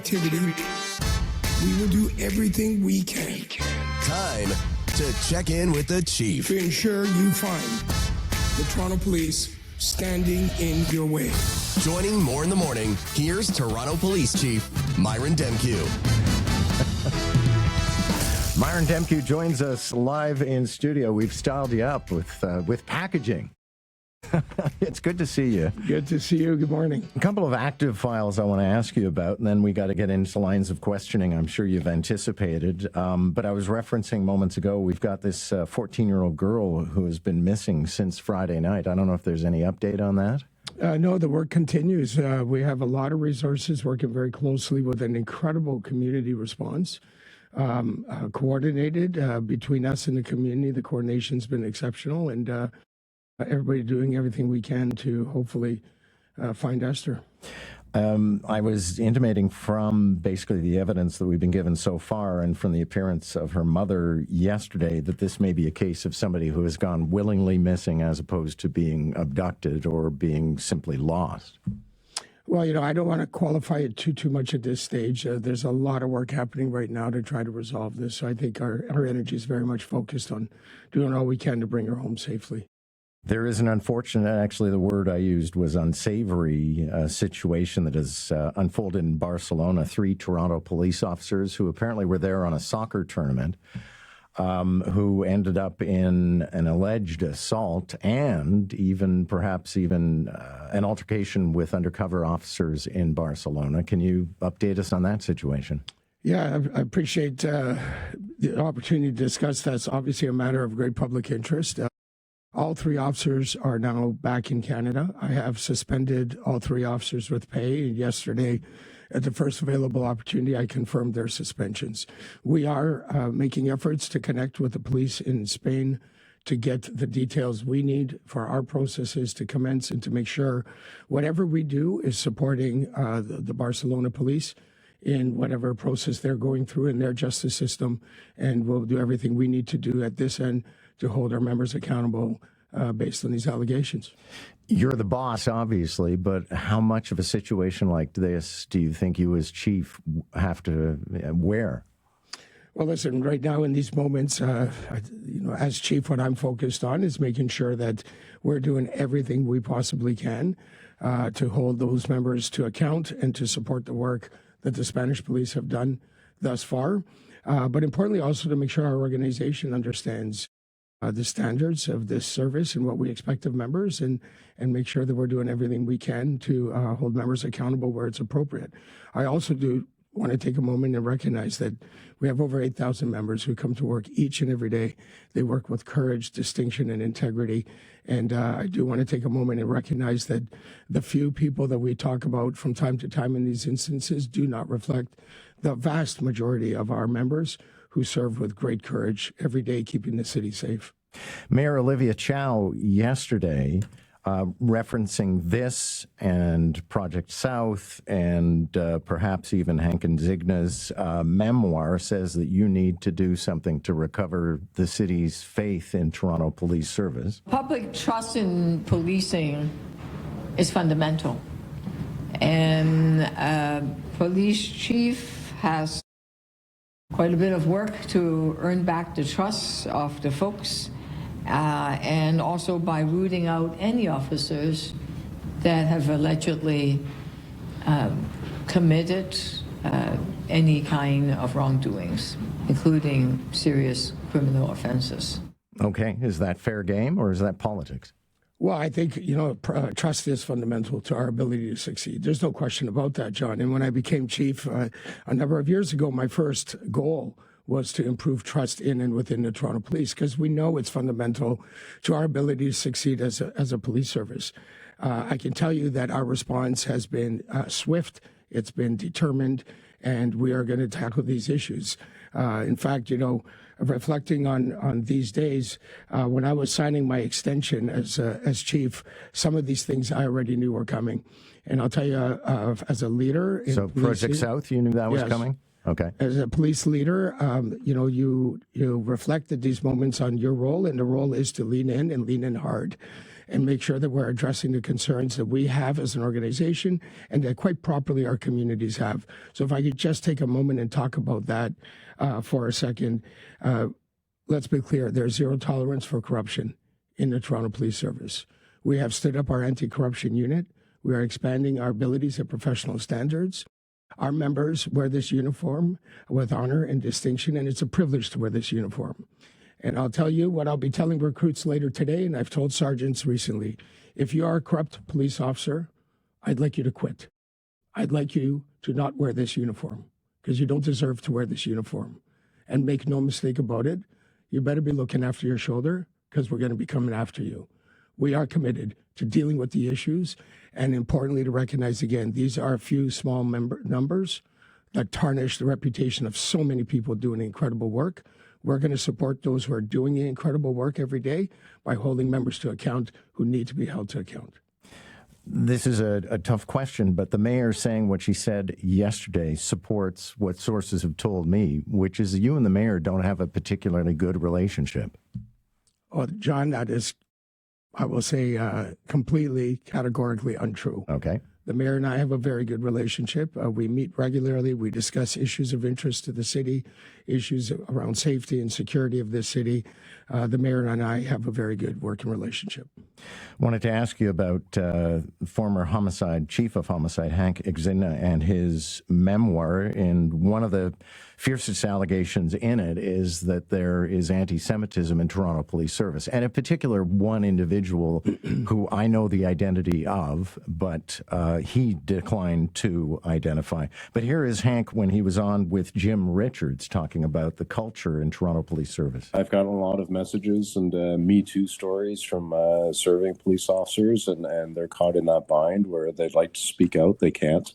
activity, we will do everything we can. Time to check in with the chief. To ensure you find the Toronto Police standing in your way. Joining More in the Morning, here's Toronto Police Chief Myron Demkiw. Myron Demkiw joins us live in studio. We've styled you up with packaging. It's good to see you. Good to see you. Good morning. A couple of active files I want to ask you about, and then we got to get into lines of questioning I'm sure you've anticipated. But I was referencing moments ago, we've got this 14-year-old girl who has been missing since Friday night. I don't know if there's any update on that. No, the work continues. We have a lot of resources working very closely with an incredible community response. Coordinated between us and the community. The coordination's been exceptional, and everybody doing everything we can to hopefully find Esther. I was intimating from basically the evidence that we've been given so far and from the appearance of her mother yesterday that this may be a case of somebody who has gone willingly missing as opposed to being abducted or being simply lost. Well, I don't want to qualify it too much at this stage. There's a lot of work happening right now to try to resolve this. So I think our energy is very much focused on doing all we can to bring her home safely. There is an unfortunate, actually the word I used was unsavory situation that has unfolded in Barcelona. 3 Toronto police officers who apparently were there on a soccer tournament who ended up in an alleged assault and perhaps even an altercation with undercover officers in Barcelona. Can you update us on that situation? Yeah, I appreciate the opportunity to discuss that. It's obviously a matter of great public interest. All 3 officers are now back in Canada. I have suspended all 3 officers with pay. Yesterday, at the first available opportunity, I confirmed their suspensions. We are making efforts to connect with the police in Spain to get the details we need for our processes to commence and to make sure whatever we do is supporting the Barcelona police in whatever process they're going through in their justice system. And we'll do everything we need to do at this end to hold our members accountable based on these allegations. You're the boss, obviously, but how much of a situation like this do you think you as chief have to wear? Well, listen, right now in these moments, as chief, what I'm focused on is making sure that we're doing everything we possibly can to hold those members to account and to support the work that the Spanish police have done thus far. But importantly, also to make sure our organization understands the standards of this service and what we expect of members and make sure that we're doing everything we can to hold members accountable where it's appropriate. I also do want to take a moment and recognize that we have over 8,000 members who come to work each and every day. They work with courage, distinction, and integrity. And I do want to take a moment and recognize that the few people that we talk about from time to time in these instances do not reflect the vast majority of our members who serve with great courage every day, keeping the city safe. Mayor Olivia Chow yesterday referencing this and Project South and perhaps even Hank and Zigna's memoir says that you need to do something to recover the city's faith in Toronto Police Service. Public trust in policing is fundamental. And police chief has quite a bit of work to earn back the trust of the folks, and also by rooting out any officers that have allegedly committed any kind of wrongdoings, including serious criminal offenses. Okay, is that fair game or is that politics? Well, I think, trust is fundamental to our ability to succeed. There's no question about that, John. And when I became chief a number of years ago, my first goal was to improve trust in and within the Toronto Police, because we know it's fundamental to our ability to succeed as a police service. I can tell you that our response has been swift, it's been determined, and we are going to tackle these issues. In fact, reflecting on these days, when I was signing my extension as chief, some of these things I already knew were coming. And I'll tell you, as a leader... So Project South, you knew that was coming? Okay. As a police leader, you reflected these moments on your role, and the role is to lean in and lean in hard. and make sure that we're addressing the concerns that we have as an organization and that quite properly our communities have. So if I could just take a moment and talk about that for a second. Let's be clear, there's zero tolerance for corruption in the Toronto Police Service. We have stood up our anti-corruption unit. We are expanding our abilities and professional standards. Our members wear this uniform with honor and distinction, and it's a privilege to wear this uniform. And I'll tell you what I'll be telling recruits later today, and I've told sergeants recently. If you are a corrupt police officer, I'd like you to quit. I'd like you to not wear this uniform because you don't deserve to wear this uniform. And make no mistake about it, you better be looking after your shoulder because we're going to be coming after you. We are committed to dealing with the issues and, importantly, to recognize again, these are a few small numbers that tarnish the reputation of so many people doing incredible work. We're going to support those who are doing the incredible work every day by holding members to account who need to be held to account. This is a tough question, but the mayor saying what she said yesterday supports what sources have told me, which is that you and the mayor don't have a particularly good relationship. Oh, John, that is, I will say, completely categorically untrue. Okay. The mayor and I have a very good relationship. We meet regularly. We discuss issues of interest to the city, issues around safety and security of this city. The mayor and I have a very good working relationship. Wanted to ask you about former chief of homicide, Hank Exina, and his memoir. And one of the fiercest allegations in it is that there is anti-Semitism in Toronto Police Service, and in particular, one individual who I know the identity of, but he declined to identify. But here is Hank when he was on with Jim Richards talking about the culture in Toronto Police Service. I've gotten a lot of messages and Me Too stories from serving police officers, and they're caught in that bind where they'd like to speak out, they can't.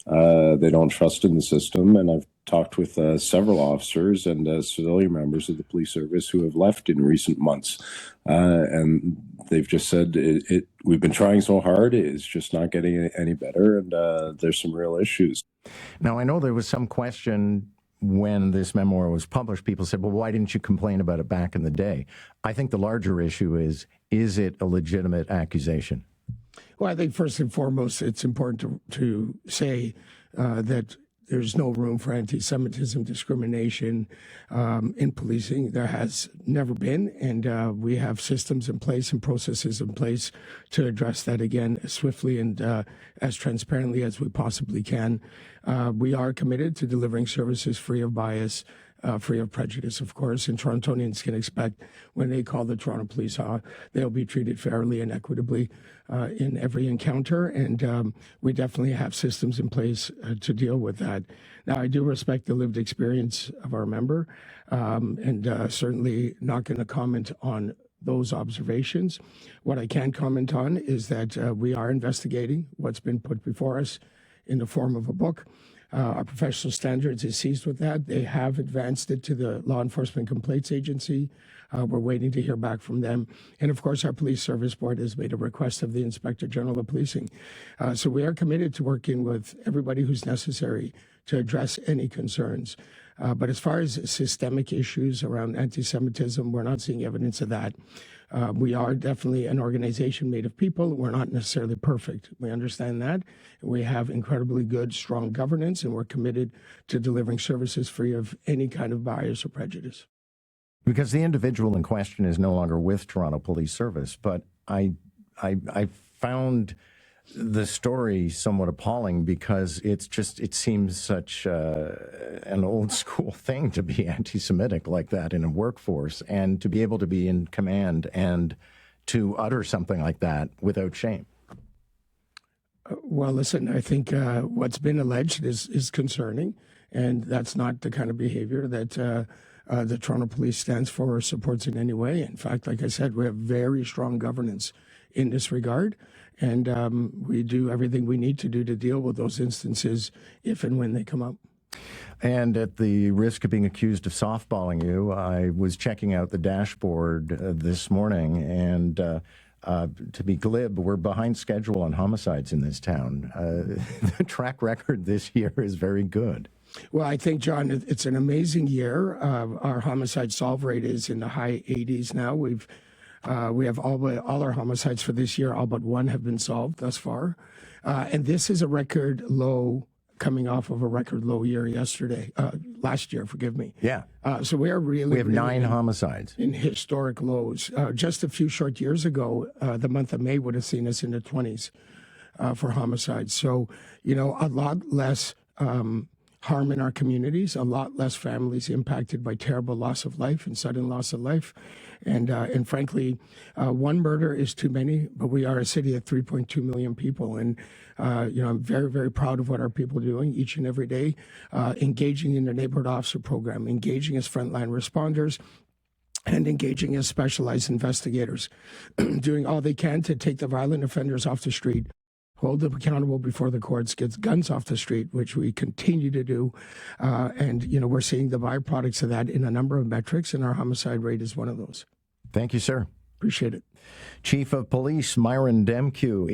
They don't trust in the system, and I've talked with several officers and civilian members of the police service who have left in recent months, and they've just said we've been trying so hard, it's just not getting any better, and there's some real issues. Now, I know there was some question when this memoir was published. People said, well, why didn't you complain about it back in the day? I think the larger issue is it a legitimate accusation? Well, I think first and foremost, it's important to say that there's no room for anti-Semitism discrimination in policing. There has never been, and we have systems in place and processes in place to address that again as swiftly and as transparently as we possibly can. We are committed to delivering services free of bias, free of prejudice, of course, and Torontonians can expect when they call the Toronto Police, they'll be treated fairly and equitably in every encounter, and we definitely have systems in place to deal with that. Now, I do respect the lived experience of our member, and certainly not going to comment on those observations. What I can comment on is that we are investigating what's been put before us in the form of a book. Our professional standards is seized with that. They have advanced it to the Law Enforcement Complaints Agency. We're waiting to hear back from them. And of course, our Police Service Board has made a request of the Inspector General of Policing. So we are committed to working with everybody who's necessary to address any concerns. But as far as systemic issues around anti-Semitism, we're not seeing evidence of that. We are definitely an organization made of people. We're not necessarily perfect. We understand that. We have incredibly good, strong governance, and we're committed to delivering services free of any kind of bias or prejudice. Because the individual in question is no longer with Toronto Police Service, but I found the story somewhat appalling because it seems such an old school thing to be anti-Semitic like that in a workforce, and to be able to be in command and to utter something like that without shame. Well, listen, I think what's been alleged is concerning, and that's not the kind of behavior that the Toronto Police stands for or supports in any way. In fact, like I said, we have very strong governance in this regard, and we do everything we need to do to deal with those instances if and when they come up. And at the risk of being accused of softballing you, I was checking out the dashboard this morning, and to be glib, we're behind schedule on homicides in this town. The track record this year is very good. Well, I think, John, it's an amazing year. Our homicide solve rate is in the high 80s now. We've We have all our homicides for this year, all but one have been solved thus far. And this is a record low, coming off of a record low year last year, forgive me. Yeah. So we are We have really 9 homicides. in historic lows. Just a few short years ago, the month of May would have seen us in the 20s for homicides. So, a lot less harm in our communities, a lot less families impacted by terrible loss of life and sudden loss of life. And frankly, one murder is too many, but we are a city of 3.2 million people. And, I'm very, very proud of what our people are doing each and every day, engaging in the neighborhood officer program, engaging as frontline responders, and engaging as specialized investigators, doing all they can to take the violent offenders off the street, hold them accountable before the courts, get guns off the street, which we continue to do. And we're seeing the byproducts of that in a number of metrics, and our homicide rate is one of those. Thank you, sir. Appreciate it. Chief of Police Myron Demkiw.